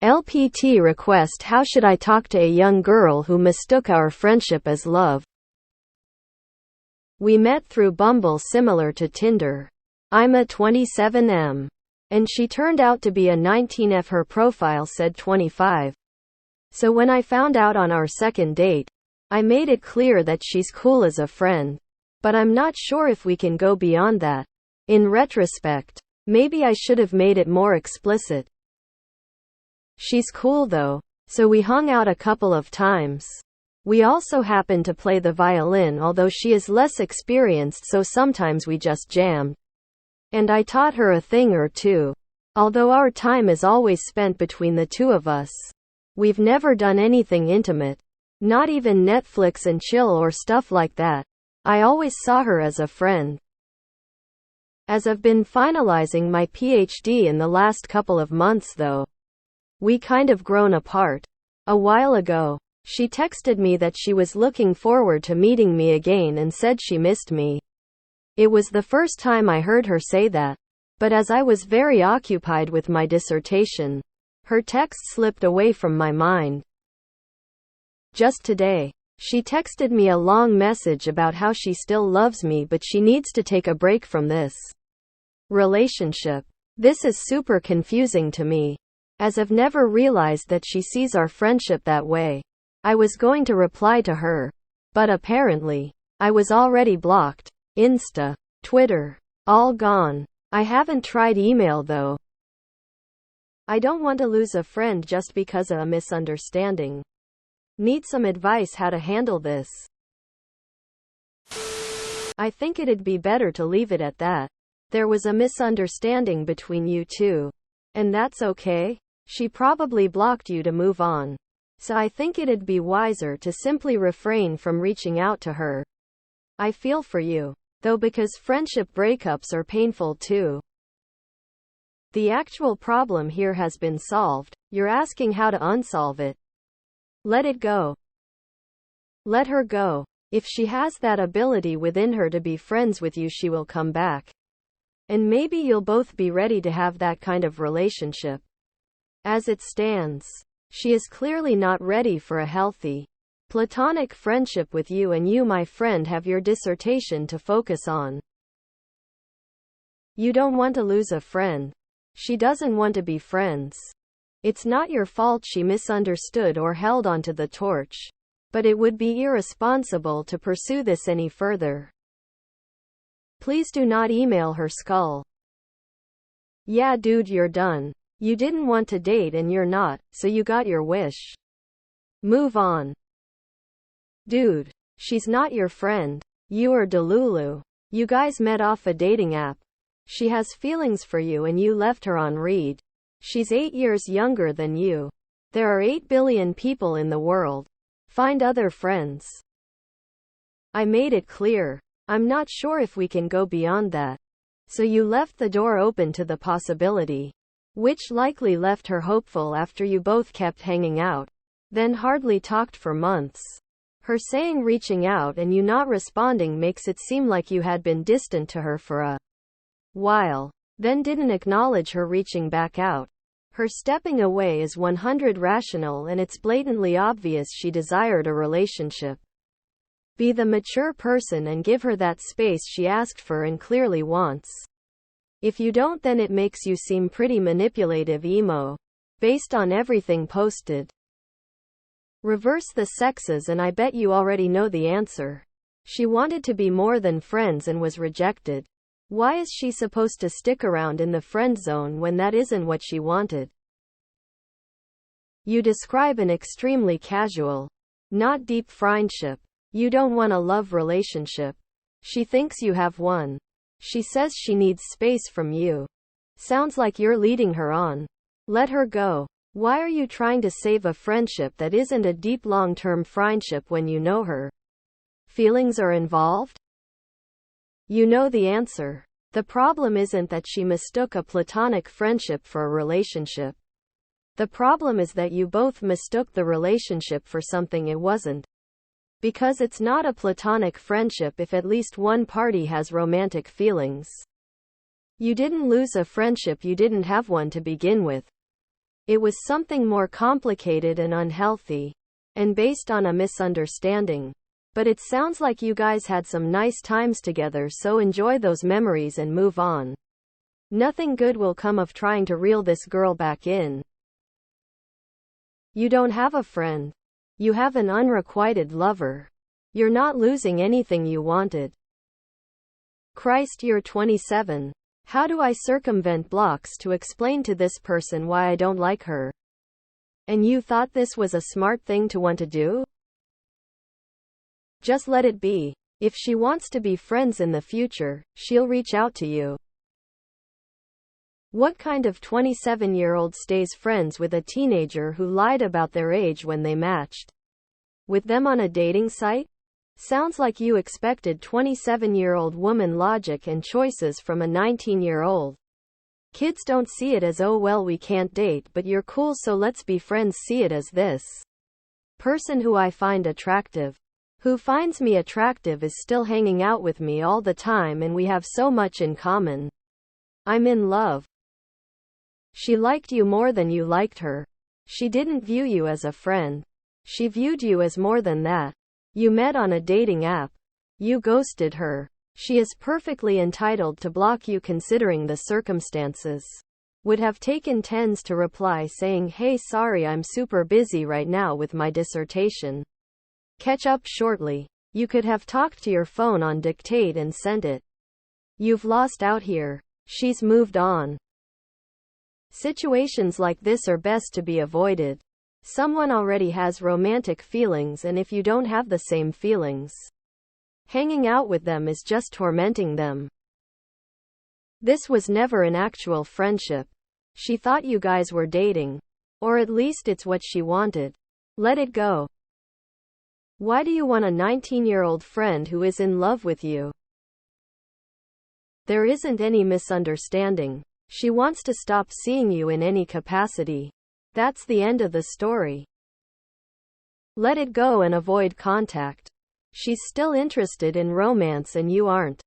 LPT request: how should I talk to a young girl who mistook our friendship as love? We met through Bumble, similar to Tinder. I'm a 27M. And she turned out to be a 19F. Her profile said 25. So when I found out on our second date, I made it clear that she's cool as a friend. But I'm not sure if we can go beyond that. In retrospect, maybe I should have made it more explicit. She's cool though, so we hung out a couple of times. We also happened to play the violin, although she is less experienced, so sometimes we just jammed. And I taught her a thing or two. Although our time is always spent between the two of us, we've never done anything intimate. Not even Netflix and chill or stuff like that. I always saw her as a friend. As I've been finalizing my PhD in the last couple of months though, we kind of grown apart. A while ago, she texted me that she was looking forward to meeting me again and said she missed me. It was the first time I heard her say that. But as I was very occupied with my dissertation, her text slipped away from my mind. Just today, she texted me a long message about how she still loves me but she needs to take a break from this relationship. This is super confusing to me, as I've never realized that she sees our friendship that way. I was going to reply to her, but apparently, I was already blocked. Insta, Twitter, all gone. I haven't tried email though. I don't want to lose a friend just because of a misunderstanding. Need some advice how to handle this. I think it'd be better to leave it at that. There was a misunderstanding between you two. And that's okay. She probably blocked you to move on. So I think it'd be wiser to simply refrain from reaching out to her. I feel for you, though, because friendship breakups are painful too. The actual problem here has been solved. You're asking how to unsolve it. Let it go. Let her go. If she has that ability within her to be friends with you, she will come back. And maybe you'll both be ready to have that kind of relationship. As it stands, she is clearly not ready for a healthy, platonic friendship with you, and you, my friend, have your dissertation to focus on. You don't want to lose a friend. She doesn't want to be friends. It's not your fault she misunderstood or held onto the torch. But it would be irresponsible to pursue this any further. Please do not email her skull. Yeah, dude, you're done. You didn't want to date and you're not, so you got your wish. Move on. Dude, she's not your friend. You are Delulu. You guys met off a dating app. She has feelings for you and you left her on read. She's 8 years younger than you. There are 8 billion people in the world. Find other friends. I made it clear. I'm not sure if we can go beyond that. So you left the door open to the possibility, which likely left her hopeful after you both kept hanging out, then hardly talked for months. Her saying reaching out and you not responding makes it seem like you had been distant to her for a while, then didn't acknowledge her reaching back out. Her stepping away is 100% rational, and it's blatantly obvious she desired a relationship. Be the mature person and give her that space she asked for and clearly wants. If you don't, then it makes you seem pretty manipulative emo, based on everything posted. Reverse the sexes and I bet you already know the answer. She wanted to be more than friends and was rejected. Why is she supposed to stick around in the friend zone when that isn't what she wanted? You describe an extremely casual, not deep friendship. You don't want a love relationship. She thinks you have one. She says she needs space from you. Sounds like you're leading her on. Let her go. Why are you trying to save a friendship that isn't a deep long-term friendship when you know her feelings are involved? You know the answer. The problem isn't that she mistook a platonic friendship for a relationship. The problem is that you both mistook the relationship for something it wasn't. Because it's not a platonic friendship if at least one party has romantic feelings. You didn't lose a friendship, you didn't have one to begin with. It was something more complicated and unhealthy, and based on a misunderstanding. But it sounds like you guys had some nice times together, so enjoy those memories and move on. Nothing good will come of trying to reel this girl back in. You don't have a friend. You have an unrequited lover. You're not losing anything you wanted. Christ, you're 27. How do I circumvent blocks to explain to this person why I don't like her? And you thought this was a smart thing to want to do? Just let it be. If she wants to be friends in the future, she'll reach out to you. What kind of 27-year-old stays friends with a teenager who lied about their age when they matched with them on a dating site? Sounds like you expected 27-year-old woman logic and choices from a 19-year-old. Kids don't see it as, oh well, we can't date, but you're cool so let's be friends. See it as, this person who I find attractive, who finds me attractive, is still hanging out with me all the time and we have so much in common. I'm in love. She liked you more than you liked her. She didn't view you as a friend. She viewed you as more than that. You met on a dating app. You ghosted her. She is perfectly entitled to block you considering the circumstances. Would have taken tens to reply saying, hey, sorry, I'm super busy right now with my dissertation. Catch up shortly. You could have talked to your phone on dictate and sent it. You've lost out here. She's moved on. Situations like this are best to be avoided. Someone already has romantic feelings, and if you don't have the same feelings, hanging out with them is just tormenting them. This was never an actual friendship. She thought you guys were dating. Or at least it's what she wanted. Let it go. Why do you want a 19-year-old friend who is in love with you? There isn't any misunderstanding. She wants to stop seeing you in any capacity. That's the end of the story. Let it go and avoid contact. She's still interested in romance and you aren't.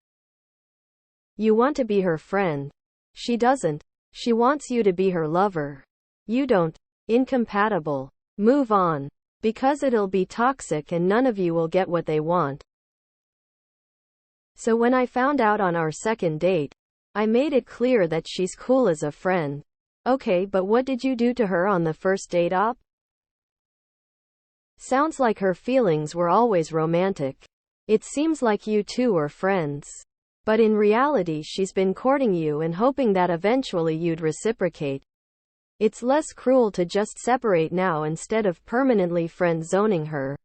You want to be her friend. She doesn't. She wants you to be her lover. You don't. Incompatible. Move on. Because it'll be toxic and none of you will get what they want. So when I found out on our second date, I made it clear that she's cool as a friend. Okay, but what did you do to her on the first date op? Sounds like her feelings were always romantic. It seems like you two were friends. But in reality she's been courting you and hoping that eventually you'd reciprocate. It's less cruel to just separate now instead of permanently friend-zoning her.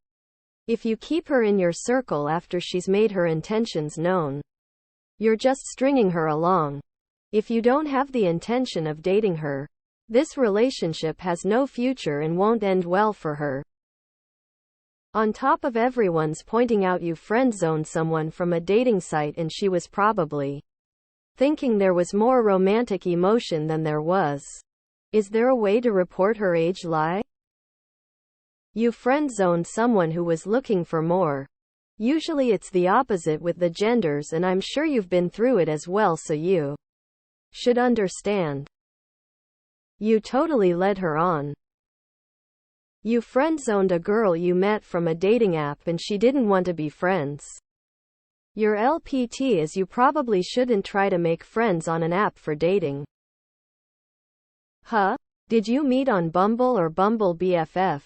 If you keep her in your circle after she's made her intentions known, you're just stringing her along. If you don't have the intention of dating her, this relationship has no future and won't end well for her. On top of everyone's pointing out you friend-zoned someone from a dating site and she was probably thinking there was more romantic emotion than there was. Is there a way to report her age lie? You friend-zoned someone who was looking for more. Usually it's the opposite with the genders, and I'm sure you've been through it as well, so you should understand. You totally led her on. You friend-zoned a girl you met from a dating app and she didn't want to be friends. Your LPT is you probably shouldn't try to make friends on an app for dating. Huh? Did you meet on Bumble or Bumble BFF?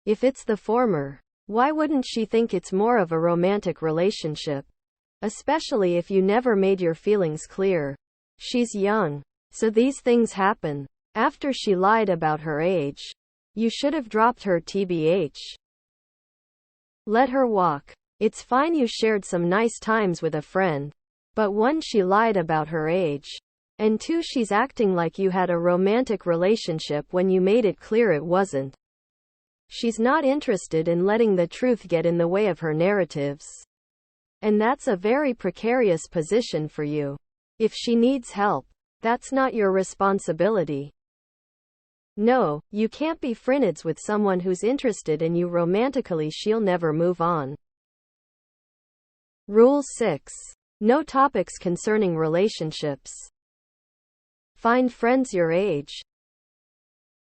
If it's the former, why wouldn't she think it's more of a romantic relationship? Especially if you never made your feelings clear. She's young. So these things happen. After she lied about her age, you should have dropped her TBH. Let her walk. It's fine you shared some nice times with a friend. But one, she lied about her age. And two, she's acting like you had a romantic relationship when you made it clear it wasn't. She's not interested in letting the truth get in the way of her narratives. And that's a very precarious position for you. If she needs help, that's not your responsibility. No, you can't be friends with someone who's interested in you romantically. She'll never move on. Rule 6. No topics concerning relationships. Find friends your age.